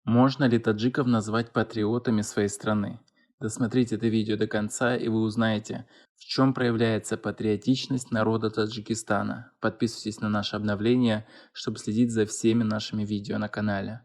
Можно ли таджиков назвать патриотами своей страны? Досмотрите это видео до конца, и вы узнаете, в чем проявляется патриотичность народа Таджикистана. Подписывайтесь на наше обновление, чтобы следить за всеми нашими видео на канале.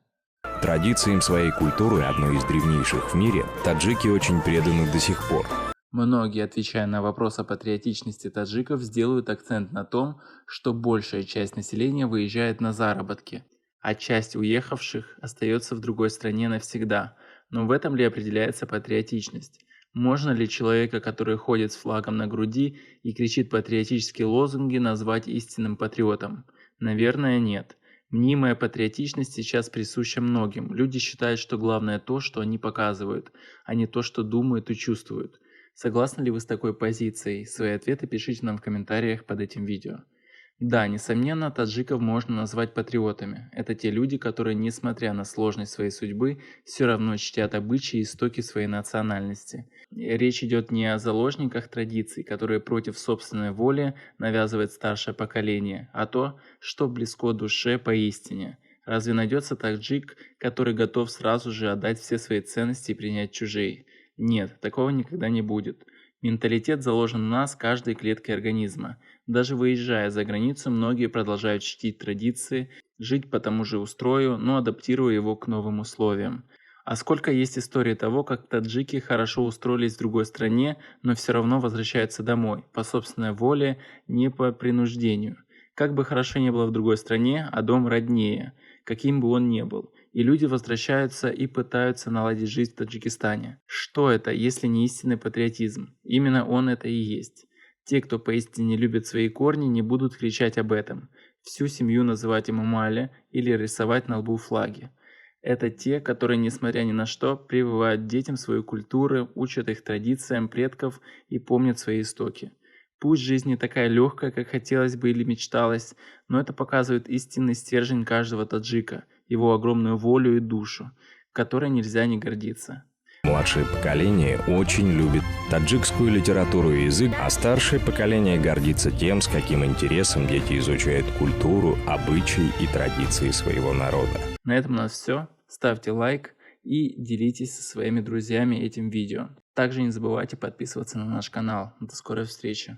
Традициям своей культуры, одной из древнейших в мире, таджики очень преданы до сих пор. Многие, отвечая на вопрос о патриотичности таджиков, сделают акцент на том, что большая часть населения выезжает на заработки, а часть уехавших остается в другой стране навсегда. Но в этом ли определяется патриотичность? Можно ли человека, который ходит с флагом на груди и кричит патриотические лозунги, назвать истинным патриотом? Наверное, нет. Мнимая патриотичность сейчас присуща многим. Люди считают, что главное то, что они показывают, а не то, что думают и чувствуют. Согласны ли вы с такой позицией? Свои ответы пишите нам в комментариях под этим видео. Да, несомненно, таджиков можно назвать патриотами. Это те люди, которые, несмотря на сложность своей судьбы, все равно чтят обычаи и истоки своей национальности. Речь идет не о заложниках традиций, которые против собственной воли навязывает старшее поколение, а то, что близко душе поистине. Разве найдется таджик, который готов сразу же отдать все свои ценности и принять чужие? Нет, такого никогда не будет. Менталитет заложен в нас каждой клеткой организма. Даже выезжая за границу, многие продолжают чтить традиции, жить по тому же устрою, но адаптируя его к новым условиям. А сколько есть историй того, как таджики хорошо устроились в другой стране, но все равно возвращаются домой, по собственной воле, не по принуждению. Как бы хорошо ни было в другой стране, а дом роднее, каким бы он ни был. И люди возвращаются и пытаются наладить жизнь в Таджикистане. Что это, если не истинный патриотизм? Именно он это и есть. Те, кто поистине любит свои корни, не будут кричать об этом, всю семью называть имамали или рисовать на лбу флаги. Это те, которые, несмотря ни на что, прививают детям свою культуру, учат их традициям предков и помнят свои истоки. Пусть жизнь не такая легкая, как хотелось бы или мечталось, но это показывает истинный стержень каждого таджика, его огромную волю и душу, которой нельзя не гордиться. Младшее поколение очень любит таджикскую литературу и язык, а старшее поколение гордится тем, с каким интересом дети изучают культуру, обычаи и традиции своего народа. На этом у нас все. Ставьте лайк и делитесь со своими друзьями этим видео. Также не забывайте подписываться на наш канал. До скорой встречи.